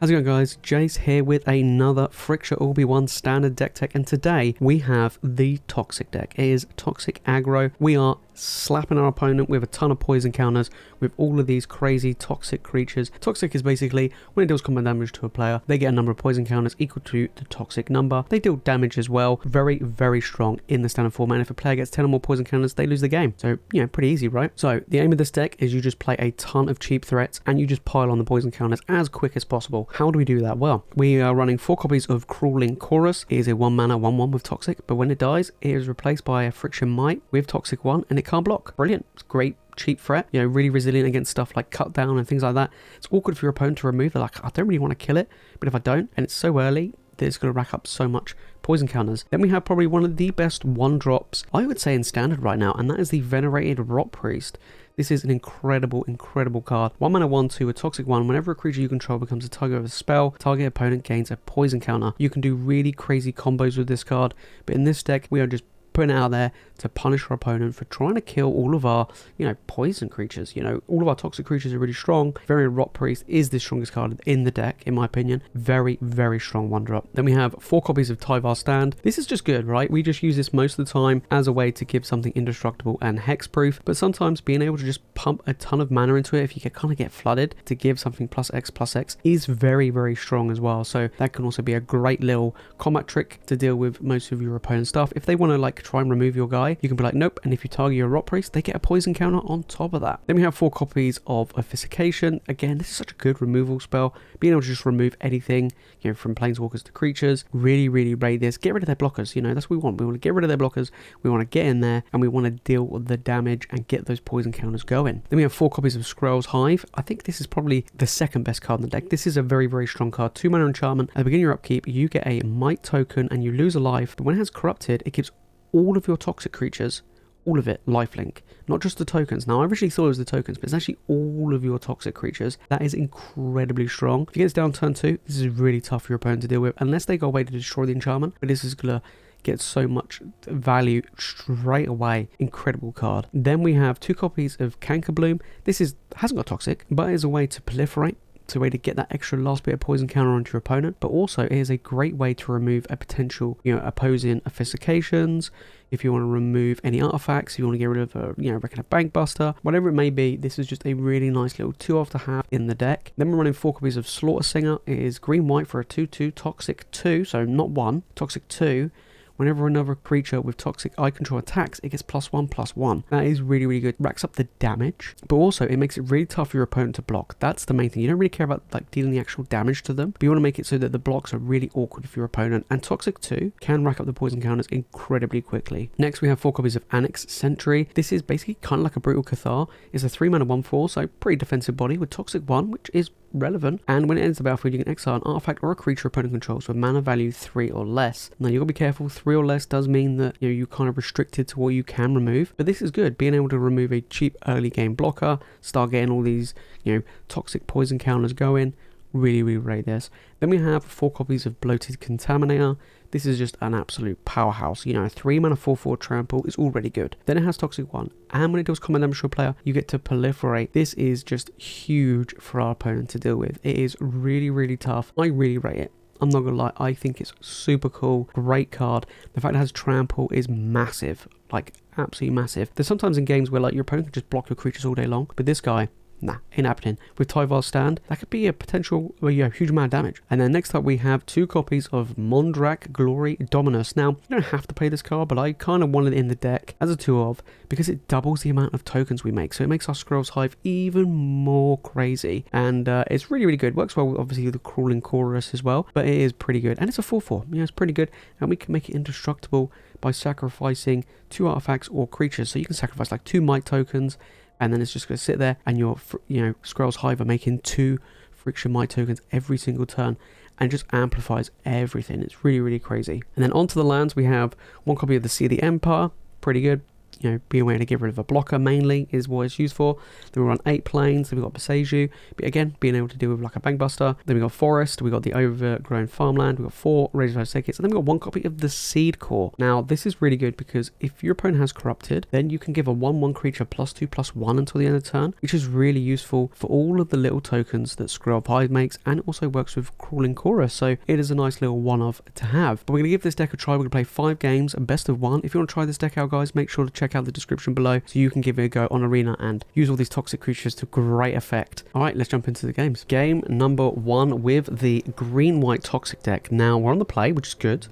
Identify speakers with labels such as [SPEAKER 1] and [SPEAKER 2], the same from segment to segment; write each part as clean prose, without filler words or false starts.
[SPEAKER 1] How's it going, guys? Jace here with another Friction Orbi 1 standard deck tech, and today we have the Toxic deck. It is Toxic Aggro. We are slapping our opponent with a ton of poison counters with all of these crazy toxic creatures. Toxic is basically when it deals combat damage to a player, they get a number of poison counters equal to the toxic number. They deal damage as well. Very, very strong in the standard format. And if a player gets 10 or more poison counters, they lose the game. So, you know, pretty easy, right? So the aim of this deck is you just play a ton of cheap threats and you just pile on the poison counters as quick as possible. How do we do that? Well, we are running 4 copies of Crawling Chorus. It is a 1 mana 1/1 with Toxic, but when it dies, it is replaced by a Friction Might with Toxic 1 and it can't block. Brilliant. It's great. Cheap threat, you know, really resilient against stuff like cut down and things like that. It's awkward for your opponent to remove. They're like, I don't really want to kill it, but if I don't, and it's so early, that it's going to rack up so much poison counters. Then we have probably one of the best 1-drops, I would say, in standard right now, and that is the Venerated Rot Priest. This is an incredible, incredible card. 1 mana 1/2, a toxic 1. Whenever a creature you control becomes a target of a spell, target opponent gains a poison counter. You can do really crazy combos with this card, but in this deck, we are just putting it out there to punish our opponent for trying to kill all of our, you know, poison creatures. You know, all of our toxic creatures are really strong. Venerated Rot Priest is the strongest card in the deck, in my opinion. Very, very strong 1-drop. Then we have 4 copies of Tyvar Stand. This is just good, right? We just use this most of the time as a way to give something indestructible and hexproof, but sometimes being able to just pump a ton of mana into it, if you kind of get flooded, to give something +X is very, very strong as well. So that can also be a great little combat trick to deal with most of your opponent's stuff. If they want to like try and remove your guy, you can be like, nope, and if you target your Rot Priest, they get a poison counter on top of that. Then we have 4 copies of Officiation. Again, this is such a good removal spell. Being able to just remove anything, you know, from planeswalkers to creatures, really, really raid this. Get rid of their blockers, you know, that's what we want. We want to get rid of their blockers, we want to get in there, and we want to deal with the damage and get those poison counters going. Then we have 4 copies of Skrell's Hive. I think this is probably the second best card in the deck. This is a very, very strong card. 2 mana enchantment. At the beginning of your upkeep, you get a Might token and you lose a life, but when it has Corrupted, it gives all of your toxic creatures, all of it, lifelink, not just the tokens. Now, I originally thought it was the tokens, but it's actually all of your toxic creatures. That is incredibly strong. If you get this down turn 2, this is really tough for your opponent to deal with, unless they go away to destroy the enchantment, but this is going to get so much value straight away. Incredible card. Then we have 2 copies of Cankerbloom. This hasn't got toxic, but it is a way to proliferate. It's a way to get that extra last bit of poison counter onto your opponent, but also it is a great way to remove a potential, you know, opposing Officiations. If you want to remove any artifacts, if you want to get rid of a, you know, Reckoner Bankbuster, whatever it may be, this is just a really nice little 2-off to have in the deck. Then we're running 4 copies of Slaughter Singer. It is green-white for a 2/2 toxic 2, so not 1, toxic 2. Whenever another creature with toxic eye control attacks, it gets +1/+1. That is really, really good. Racks up the damage, but also it makes it really tough for your opponent to block. That's the main thing. You don't really care about like dealing the actual damage to them, but you want to make it so that the blocks are really awkward for your opponent. And Toxic 2 can rack up the poison counters incredibly quickly. Next, we have 4 copies of Annex Sentry. This is basically kind of like a Brutal Cathar. It's a 3 mana 1/4, so pretty defensive body with Toxic 1, which is relevant, and when it enters the battlefield, you can exile an artifact or a creature opponent controls with mana value 3 or less. Now, you gotta be careful. 3 or less does mean that, you know, you're kind of restricted to what you can remove, but this is good. Being able to remove a cheap early game blocker, start getting all these, you know, toxic poison counters going, really, really rate this. Then we have 4 copies of Bloated Contaminator. This is just an absolute powerhouse. You know, a 3 mana 4/4 trample is already good. Then it has Toxic 1, and when it does combat damage to a player, you get to proliferate. This is just huge for our opponent to deal with. It is really, really tough. I really rate it. I'm not gonna lie, I think it's super cool. Great card. The fact it has trample is massive, like absolutely massive. There's sometimes in games where like your opponent can just block your creatures all day long, but this guy, nah, ain't happening. With Tyvar Stand, that could be a potential, well, yeah, huge amount of damage. And then next up, we have 2 copies of Mondrak Glory Dominus. Now, you don't have to play this card, but I kind of wanted it in the deck as a 2-of because it doubles the amount of tokens we make. So it makes our Skrell's Hive even more crazy. And it's really, really good. Works well, obviously, with the Crawling Chorus as well, but it is pretty good. And it's a 4/4. You know, it's pretty good. And we can make it indestructible by sacrificing 2 artifacts or creatures. So you can sacrifice like 2 Might tokens, and then it's just going to sit there, and your, you know, Skrell's Hive are making 2 Friction Might tokens every single turn, and just amplifies everything. It's really, really crazy. And then onto the lands, we have 1 copy of the Sea of the Empire. Pretty good. being able to get rid of a blocker mainly is what it's used for. Then we run 8 planes, then we've got Boseiju, but again, being able to deal with like a Bankbuster. Then we've got Forest, we've got the Overgrown Farmland, we've got 4 Razor Tickets, and then we've got 1 copy of the Seed Core. Now, this is really good because if your opponent has Corrupted, then you can give a 1/1 creature +2/+1 until the end of the turn, which is really useful for all of the little tokens that Screw Up Hive makes, and it also works with Crawling Chorus, so it is a nice little one-of to have. But we're going to give this deck a try. We're going to play 5 games, and best of 1. If you want to try this deck out, guys, make sure to check out the description below so you can give it a go on Arena and use all these toxic creatures to great effect. Alright, let's jump into the games. Game number 1 with the green-white toxic deck. Now, we're on the play, which is good,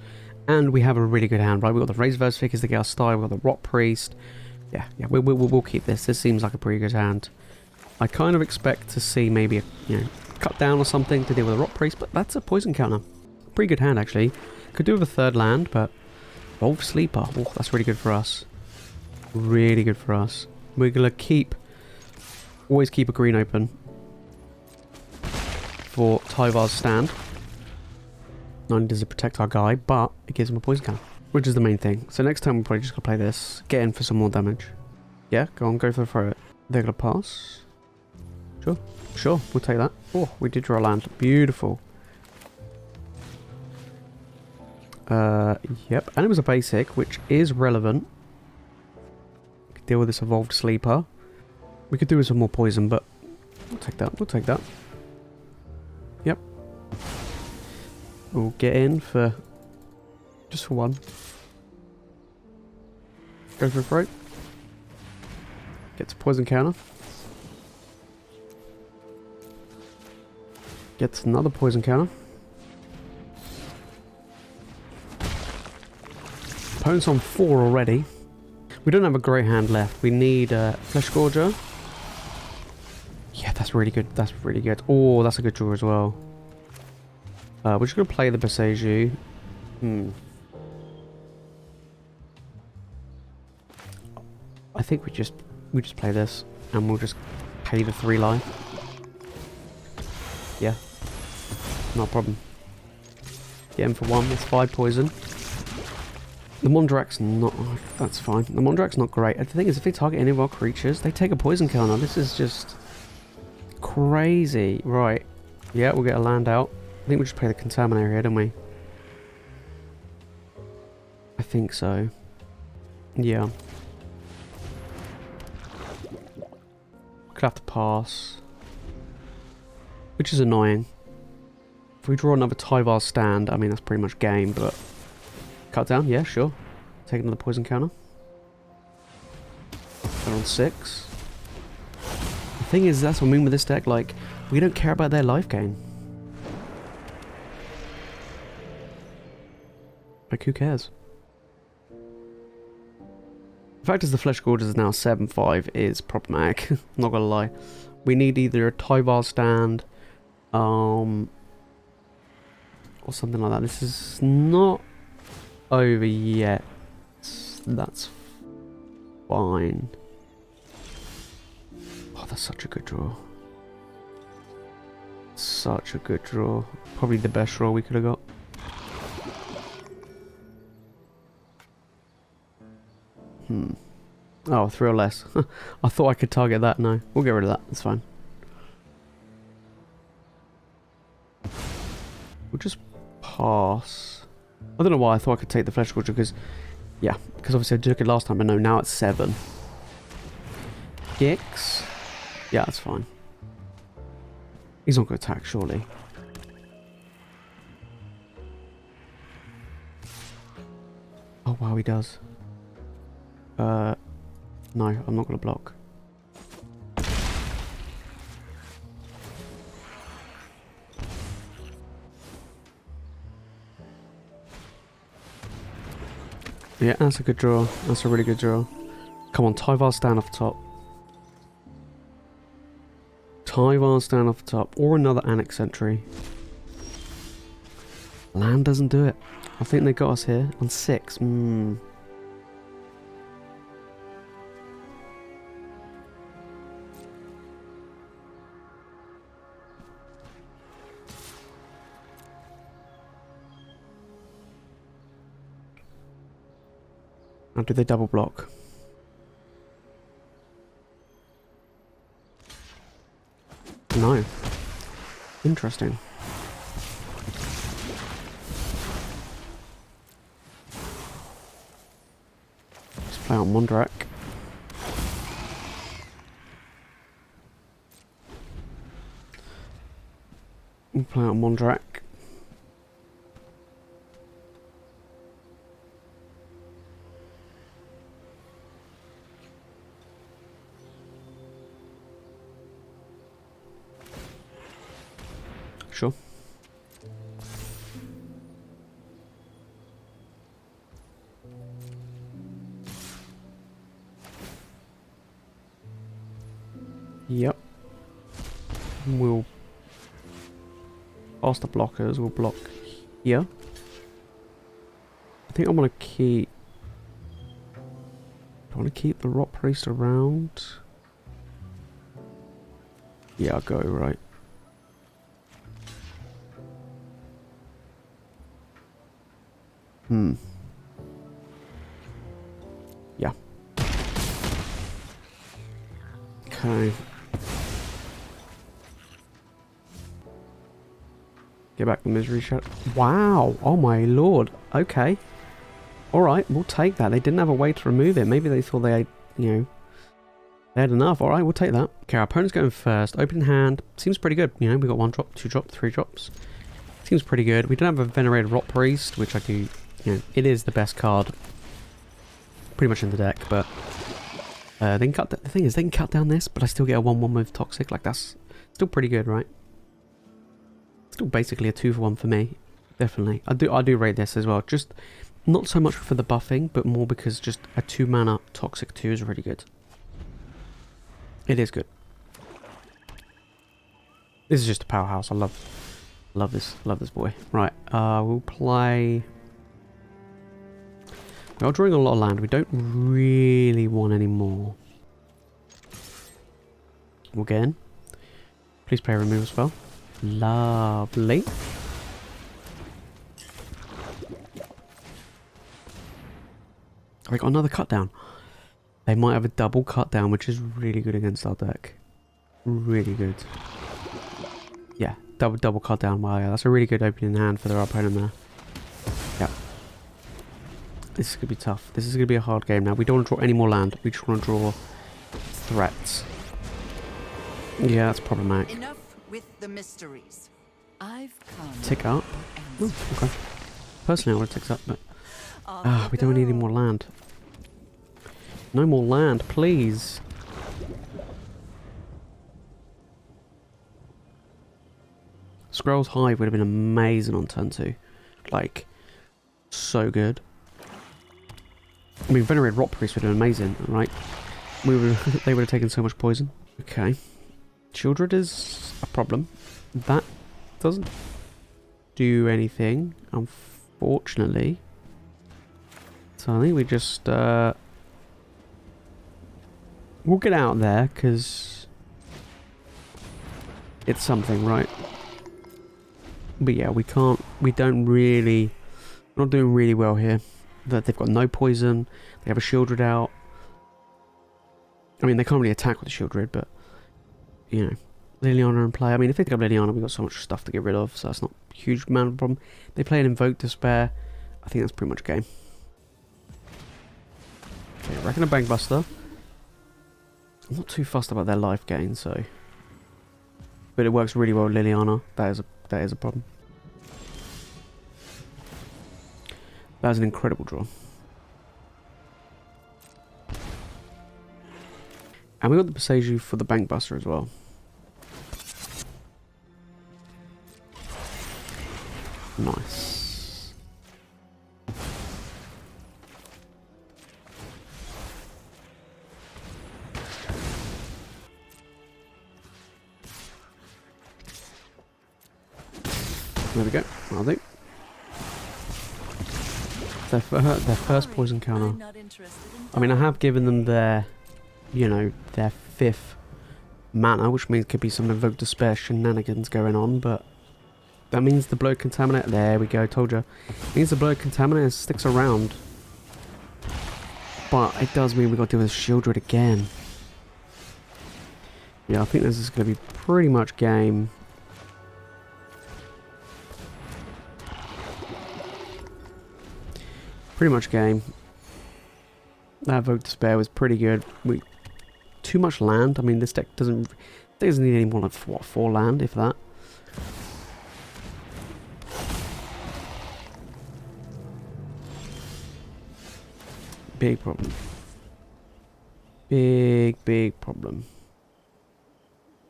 [SPEAKER 1] and we have a really good hand, right? We've got the Razorverse Figures to get our style, we've got the Rock Priest. Yeah, we'll keep this. This seems like a pretty good hand. I kind of expect to see maybe a, cut down or something to deal with a Rock Priest, but that's a poison counter. Pretty good hand, actually. Could do with a 3rd land, but Evolved Sleeper. Oh, that's really good for us. Really good for us. We're going to always keep a green open for Tyvar's stand. Not only does it protect our guy, but it gives him a poison counter, which is the main thing. So next time we're probably just going to play this, get in for some more damage. Yeah, go on, go for the throw it. They're going to pass. Sure, we'll take that. Oh, we did draw a land. Beautiful. Yep, and it was a basic, which is relevant. We could deal with this Evolved Sleeper. We could do with some more poison, but we'll take that. Yep. We'll get in for just for 1. Go for a throat. Gets a poison counter. Gets another poison counter. Opponent's on 4 already. We don't have a great hand left. We need Flesh Gorger. Yeah, that's really good. That's really good. Oh, that's a good draw as well. We're just going to play the Boseiju. I think we just play this and we'll just pay the 3 life. Yeah. No problem. Get him for 1. That's 5 poison. The Mondrak's not... that's fine. The Mondrak's not great. The thing is, if they target any of our creatures, they take a poison counter. This is just crazy. Right. Yeah, we'll get a land out. I think we just play the Contaminator here, don't we? I think so. Yeah. Could have to pass. Which is annoying. If we draw another Tyvar stand, I mean, that's pretty much game, but... cut down? Yeah, sure. Take another poison counter. They're on 6. The thing is, that's what I mean with this deck, like, we don't care about their life gain. Like, who cares? The fact is the Flesh Gorge is now 7/5 is problematic. Not gonna lie. We need either a Tyvar stand, or something like that. This is not over yet. That's fine. Oh, that's such a good draw. Such a good draw. Probably the best draw we could have got. Oh, 3 or less. I thought I could target that. No, we'll get rid of that. That's fine. We'll just pass. I don't know why I thought I could take the Flesh Gorger because... yeah, because obviously I took it last time, but no, now it's 7. Gix? Yeah, that's fine. He's not going to attack, surely. Oh, wow, he does. No, I'm not going to block. Yeah, that's a good draw. That's a really good draw. Come on, Tyvar stand off the top. Tyvar stand off the top. Or another Annex Sentry. Land doesn't do it. I think they got us here on 6. Now, do they double block? No. Interesting. Let's play on Mondrak. We'll play on Mondrak. Sure. Yep. We'll past the blockers, we'll block here. I think I want to keep... I want to keep the Rot Priest around. Yeah, I'll go, right. Yeah. Okay. Get back the misery shot. Wow. Oh my lord. Okay. Alright, we'll take that. They didn't have a way to remove it. Maybe they thought they had, you know, they had enough. Alright, we'll take that. Okay, our opponent's going first. Open hand. Seems pretty good. You know, we got 1 drop, 2 drop, 3 drops. Seems pretty good. We don't have a Venerated Rot Priest, which I do, you know, it is the best card pretty much in the deck, but they can cut, the thing is, they can cut down this, but I still get a 1-1 with Toxic. Like, that's still pretty good, right? Still basically a 2-for-1 for me. Definitely. I do rate this as well. Just not so much for the buffing, but more because just a 2-mana Toxic 2 is really good. It is good. This is just a powerhouse. I love this boy. Right, we'll play... We are drawing a lot of land. We don't really want any more. We'll get in. Please play a remove spell. Lovely. We got another cut down. They might have a double cut down, which is really good against our deck. Really good. Yeah, double cut down. Wow, yeah, that's a really good opening hand for their opponent there. Yeah. This is going to be tough. This is going to be a hard game now. We don't want to draw any more land. We just want to draw threats. Yeah, that's problematic.
[SPEAKER 2] Enough with the mysteries. I've come.
[SPEAKER 1] Tick up. Ooh, okay. Personally, I would have ticked up, but we don't need any more land. No more land, please. Scrolls Hive would have been amazing on turn 2. Like, so good. I mean, Venerated Rot Priest would have been amazing, right? They would have taken so much poison. Okay. Childred is a problem. That doesn't do anything, unfortunately. So I think we just... we'll get out there, because... it's something, right? But yeah, we don't really... We're not doing really well here. That they've got no poison. They have a Shieldred out. I mean, they can't really attack with the Shieldred, but you know, Liliana in play. I mean, if they pick up Liliana, we've got so much stuff to get rid of, so that's not a huge amount of a problem. They play an Invoke Despair. I think that's pretty much game. Okay, Reckoner Bankbuster. I'm not too fussed about their life gain, so, but it works really well with Liliana. That is a problem. That is an incredible draw. And we got the Boseiju for the Bankbuster as well. Nice. There we go. I'll do. Their first poison counter. I mean, I have given them their, you know, their 5th mana, which means could be some Invoke Despair shenanigans going on, but that means the Blood Contaminator, there we go, told you. Means the Blood Contaminator sticks around. But it does mean we've got to deal with Shieldred again. Yeah, I think this is going to be pretty much game. Pretty much game. That vote to spare was pretty good. Too much land. I mean, this deck doesn't need any more than what, 4 land, if that. Big problem. Big problem.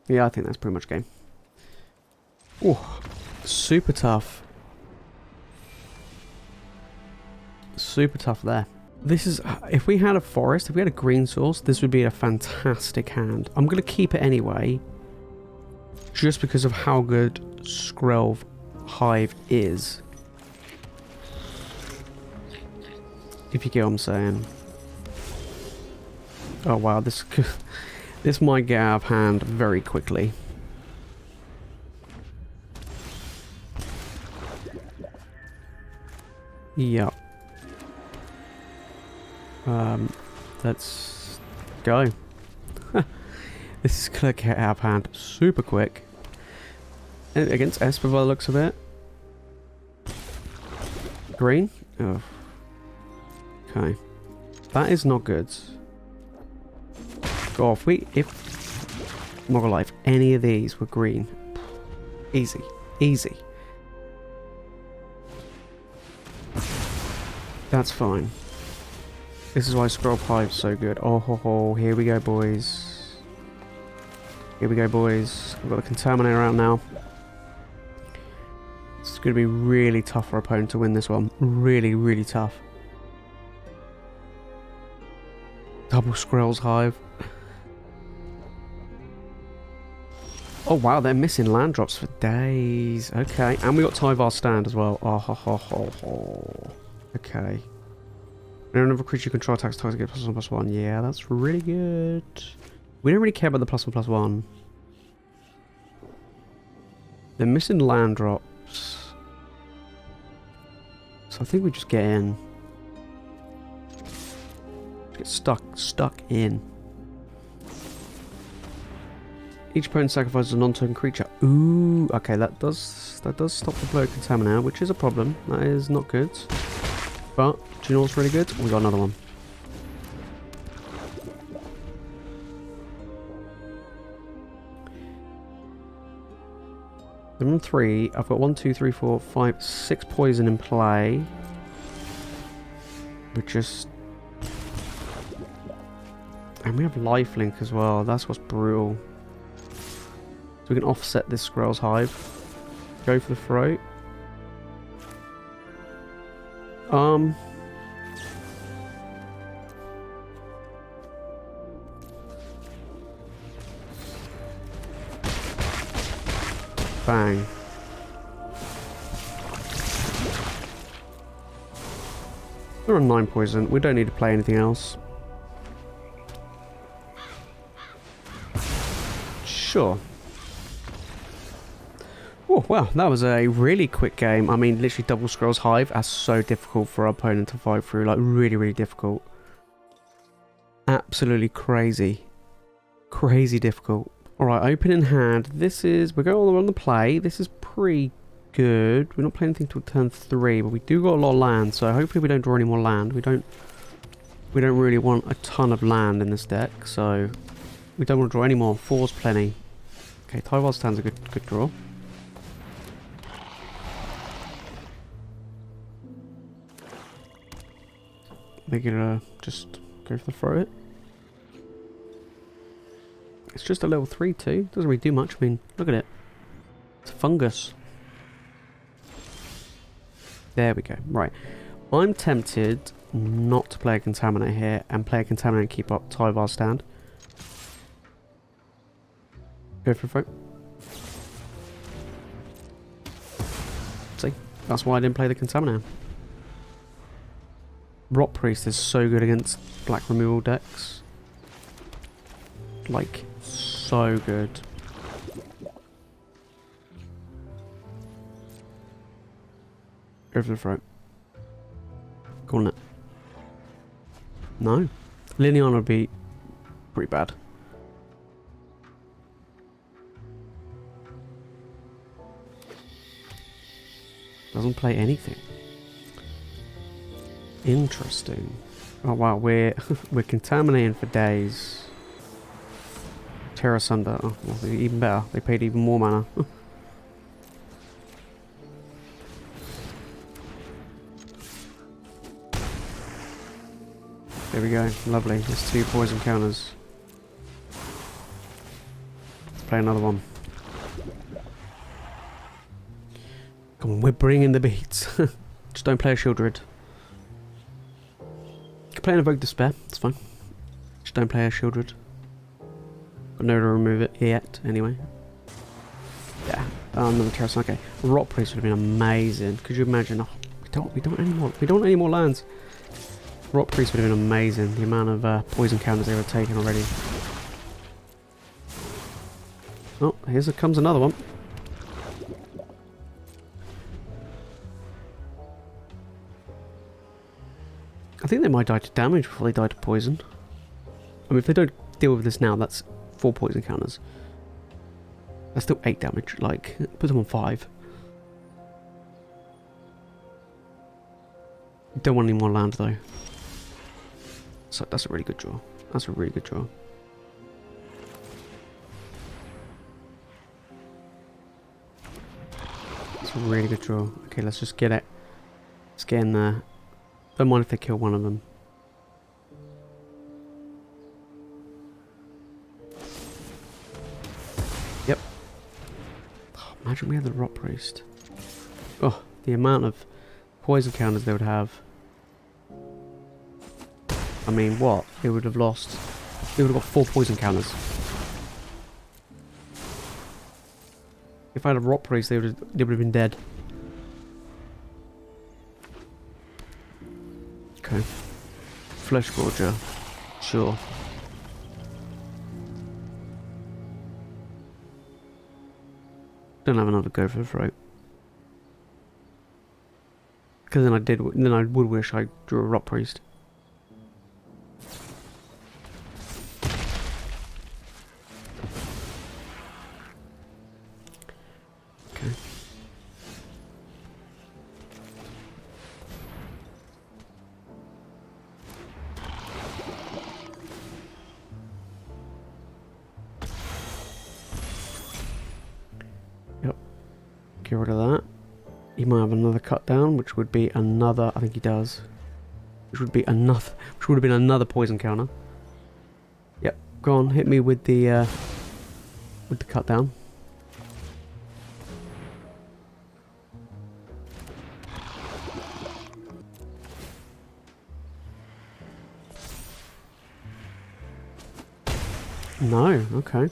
[SPEAKER 1] Yeah, I think that's pretty much game. Oh, super tough. Super tough there. This is, if we had a forest, if we had a green source, this would be a fantastic hand. I'm going to keep it anyway, just because of how good Skrelv Hive is. If you get what I'm saying. Oh wow, this this might get out of hand very quickly. Yep. Let's go. This is gonna get out of hand super quick. Against Esper by the looks of it. Green? Oh. Okay. That is not good. God, if not gonna lie, if any of these were green, easy. Easy. That's fine. This is why Skrelv Hive's so good. Oh ho ho, here we go boys. Here we go boys. We've got the Contaminator out now. It's going to be really tough for our opponent to win this one. Really, really tough. Double Skrelv's Hive. Oh wow, they're missing land drops for days. Okay, and we got Tyvar Stand as well. Oh ho ho ho ho. Okay. Another creature control attacks target get +1/+1. Yeah, that's really good. We don't really care about the +1/+1. They're missing land drops. So I think we just get in. Get stuck in. Each opponent sacrifices a non-token creature. Ooh, okay, that does stop the flow of Contaminator, which is a problem. That is not good. But do you know what's really good? We got another one. I'm on 3. I've got 1, 2, 3, 4, 5, 6 poison in play. We're just... And we have lifelink as well. That's what's brutal. So we can offset this Skrelv's Hive. Go for the throat. Bang. We're on 9 poison. We don't need to play anything else. Sure. Oh, well, that was a really quick game. I mean, literally double Skrelv's Hive. That's so difficult for our opponent to fight through. Like, really, really difficult. Absolutely crazy. Crazy difficult. Alright, open in hand. This is... We're going on the play. This is pretty good. We're not playing anything till turn 3, but we do got a lot of land, so hopefully we don't draw any more land. We don't really want a ton of land in this deck, so we don't want to draw any more. 4's plenty. Okay, Tyvar Stand's a good draw. They're gonna just go for the throw it. It's just a level 3 too. Doesn't really do much. I mean, look at it. It's a fungus. There we go. Right. I'm tempted not to play a Contaminator here and play a Contaminator and keep up Tyvar Stand. Go for the throat. See? That's why I didn't play the Contaminator. Rot Priest is so good against black removal decks. Like, so good. Go for the throat. Calling it. No. Liliana would be pretty bad. Doesn't play anything. Interesting. Oh wow, we're we're contaminating for days. Tear asunder. Oh, well, even better. They paid even more mana. There we go. Lovely. There's 2 poison counters. Let's play another one. Come on, we're bringing the beats. Just don't play a Shieldred. You can play an Evoke Despair. It's fine. Just don't play a Shieldred. Got no to remove it yet, anyway. Yeah. Another Terrace. Okay. Rot Priest would have been amazing. Could you imagine? Oh, we don't anymore. We don't want any more lands. Rot Priest would have been amazing. The amount of poison counters they were taking already. Oh, comes another one. I think they might die to damage before they die to poison. I mean, if they don't deal with this now, that's 4 poison counters. That's still 8 damage. Like, put them on 5. Don't want any more land though. So that's a really good draw. That's a really good draw. That's a really good draw. Okay, let's just get it. Let's get in there. Don't mind if they kill one of them. Yep. Oh, imagine we had the Rot Priest. Oh, the amount of poison counters they would have. I mean, what? They would have lost. They would have got 4 poison counters. If I had a Rot Priest, they would have been dead. Okay. Flesh Gorger. Sure. Don't have another go for the throat. Because then I would wish I drew a Rot Priest. Okay. Yep. Get rid of that. He might have another cut down, which would be another. I think he does. Which would be another. Which would have been another poison counter. Yep. Go on, hit me with the cut down. No. Okay.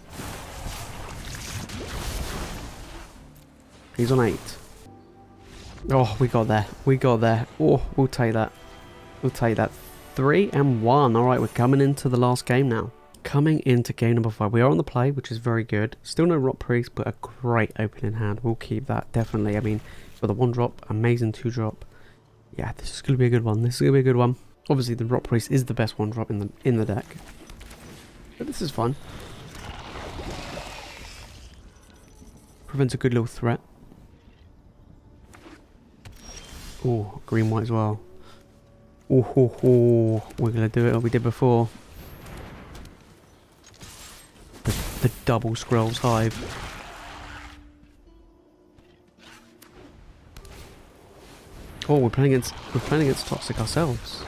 [SPEAKER 1] He's on 8. Oh, we got there. We got there. Oh, we'll take that. We'll take that. 3-1. Alright, we're coming into the last game now. Coming into game number 5. We are on the play, which is very good. Still no Rot Priest, but a great opening hand. We'll keep that, definitely. I mean, for the 1-drop, amazing 2-drop. Yeah, this is going to be a good one. This is going to be a good one. Obviously, the Rot Priest is the best 1-drop in the deck. But this is fun. Prevents a good little threat. Oh, green white as well. Oh, ho, ho. We're gonna do it like we did before. The double Scrolls Hive. Oh, we're playing against Toxic ourselves.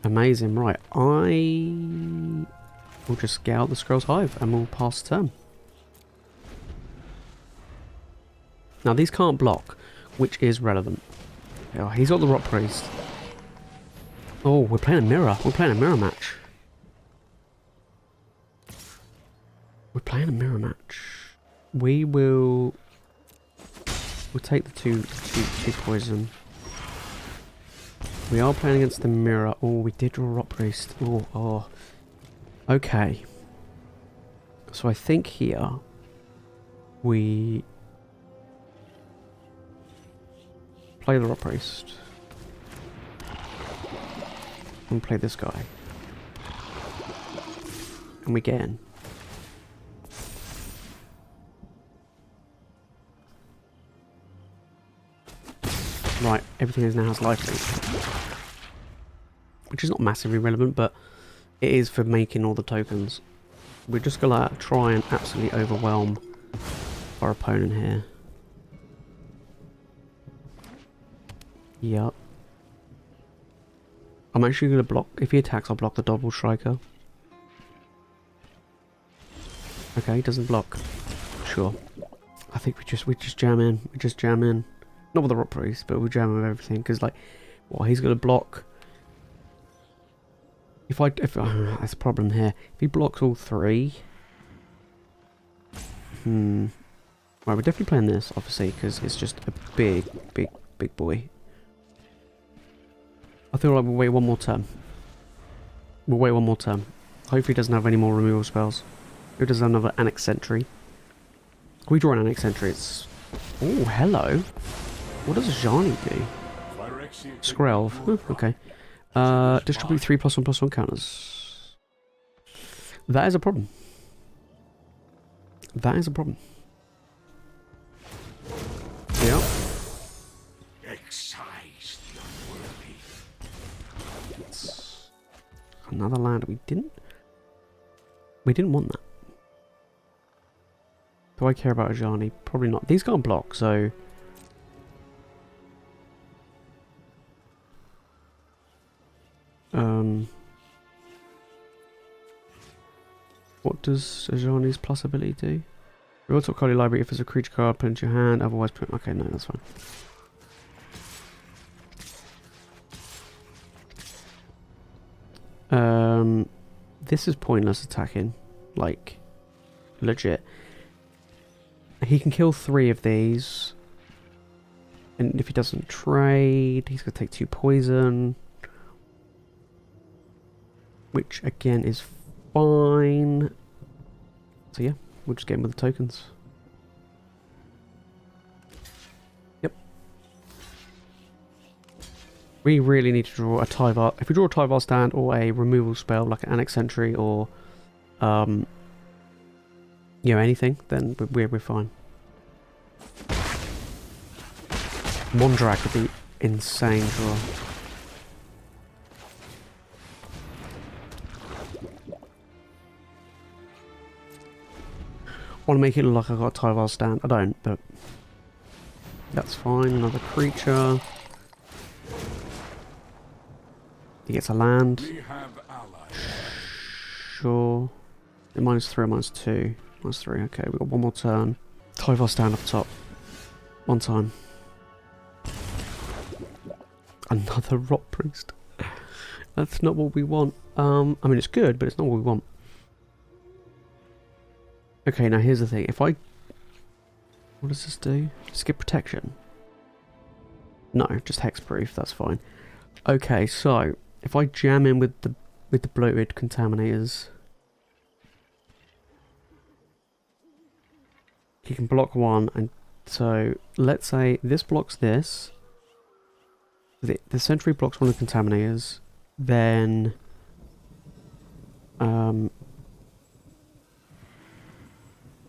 [SPEAKER 1] Amazing, right? I will just get out the Scrolls Hive and we'll pass turn. Now these can't block, which is relevant. Oh, he's got the Rot Priest. Oh, we're playing a mirror. We're playing a mirror match. We're playing a mirror match. We'll take the two poison. We are playing against the mirror. Oh, we did draw a Rot Priest. Oh. Okay. So I think here we play the Rot Priest. And play this guy. And we get in. Right, everything is now has life lead. Which is not massively relevant, but it is for making all the tokens. We're just gonna try and absolutely overwhelm our opponent here. Yup. I'm actually gonna block, if he attacks I'll block the double striker. Okay, he doesn't block. Sure. I think we just jam in. We just jam in. Not with the Rot Priest, but we jam with everything, because like, well, he's gonna block. If that's a problem here. If he blocks all three, right, we're definitely playing this, obviously, because it's just a big boy. I feel like we'll wait one more turn. We'll wait one more turn. Hopefully he doesn't have any more removal spells. Who does another Annex Sentry? Can we draw an Annex Sentry? It's... Oh, hello. What does Ajani do? Skrelv. Oh, okay. Distribute 3+1/+1 counters. That is a problem. That is a problem. Yeah. Another land. We didn't want that. Do I care about Ajani? Probably not. These can't block, so... What does Ajani's plus ability do? Reveal top card of your library if there's a creature card, put it into your hand, otherwise put... Okay, no, that's fine. This is pointless attacking. Like, legit. He can kill 3 of these. And if he doesn't trade, he's going to take 2 poison. Which, again, is fine. So yeah, we'll just get him with the tokens. Yep. We really need to draw a Tyvar. If we draw a Tyvar stand or a removal spell like an Annex Sentry or you know, anything, then we're fine. Mondrak would be insane draw. Want to make it look like I got a Tyvar stand. I don't, but that's fine. Another creature. He gets a land. Sure. -3 or -2. -3. Okay, we got one more turn. Tyvar stand up top. One time. Another Rot Priest. That's not what we want. I mean, it's good, but it's not what we want. Okay, now here's the thing. If I... What does this do? Skip protection? No, just hexproof. That's fine. Okay, so if I jam in with the bloated contaminators, he can block one, and so let's say this blocks this. The sentry blocks one of the contaminators. Then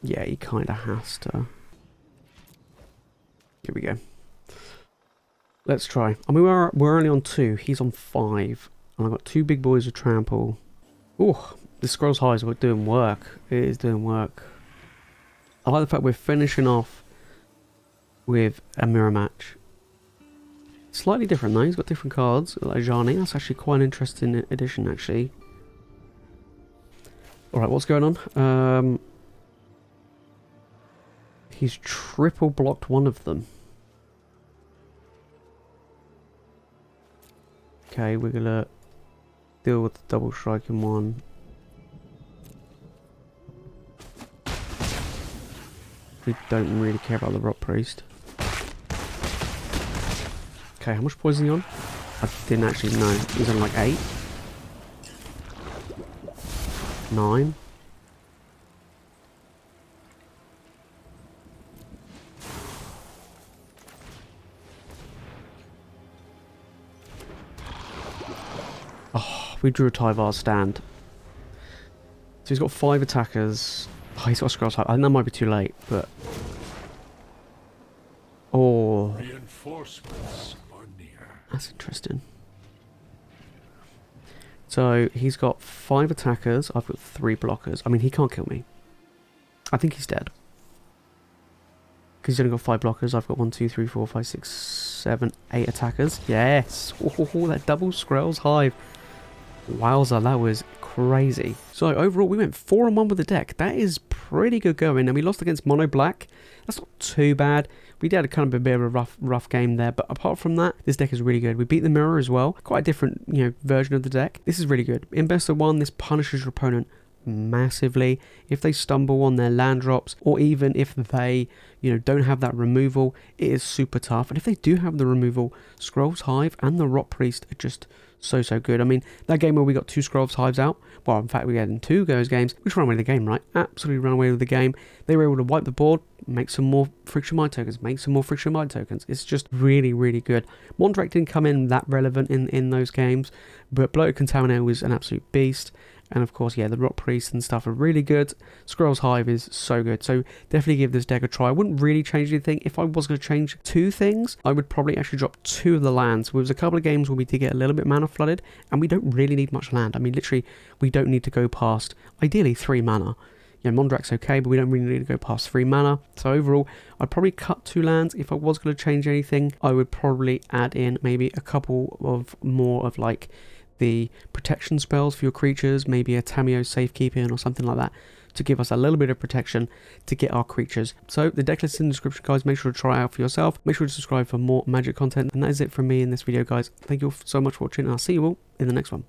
[SPEAKER 1] yeah, he kind of has to. Here we go. Let's try. I mean, we're only on 2. He's on 5. And I've got 2 big boys with trample. Oh, the Scrolls High is doing work. It is doing work. I like the fact we're finishing off with a mirror match. Slightly different though. He's got different cards. Like Ajani. That's actually quite an interesting addition, actually. Alright, what's going on? He's triple blocked one of them. Okay, we're gonna deal with the double striking one. We don't really care about the Rot Priest. Okay, how much poison is he on? I didn't actually know. He's on like 8. 9. We drew a Tyvar stand. So he's got 5 attackers. Oh, he's got a Scrolls High. I think that might be too late, but... Oh,
[SPEAKER 3] Reinforcements are near.
[SPEAKER 1] that's interesting. So he's got 5 attackers. I've got 3 blockers. I mean, he can't kill me. I think he's dead. Because he's only got 5 blockers. I've got 1, 2, 3, 4, 5, 6, 7, 8 attackers. Yes! Oh, that double Skrell's Hive. Wowza, that was crazy. So overall, we went 4-1 with the deck. That is pretty good going. And we lost against Mono Black. That's not too bad. We did kind of a bit of a rough game there. But apart from that, this deck is really good. We beat the Mirror as well. Quite a different, version of the deck. This is really good. In best of 1, this punishes your opponent massively if they stumble on their land drops, or even if they don't have that removal. It is super tough. And if they do have the removal, Skrell's Hive and the Rot Priest are just so good. I mean, that game where we got 2 Skrell's Hives out, well, in fact we had in 2 of those games, we just ran away with the game, right? Absolutely ran away with the game. They were able to wipe the board, make some more Friction Mind tokens, It's just really good. Mondrak didn't come in that relevant in those games, but Bloated Contaminator was an absolute beast. And of course, yeah, the Rot Priest and stuff are really good. Skrell's Hive is so good. So definitely give this deck a try. I wouldn't really change anything. If I was going to change 2 things, I would probably actually drop 2 of the lands. There was a couple of games where we did get a little bit mana flooded, and we don't really need much land. I mean, literally, we don't need to go past, ideally, 3 mana. Mondrak's okay, but we don't really need to go past 3 mana. So overall, I'd probably cut 2 lands. If I was going to change anything, I would probably add in maybe a couple of more of like the protection spells for your creatures, maybe a Tameo Safekeeping or something like that, to give us a little bit of protection to get our creatures. So the deck list is in the description, guys. Make sure to try it out for yourself. Make sure to subscribe for more Magic content. And that is it from me in this video, guys. Thank you all so much for watching, and I'll see you all in the next one.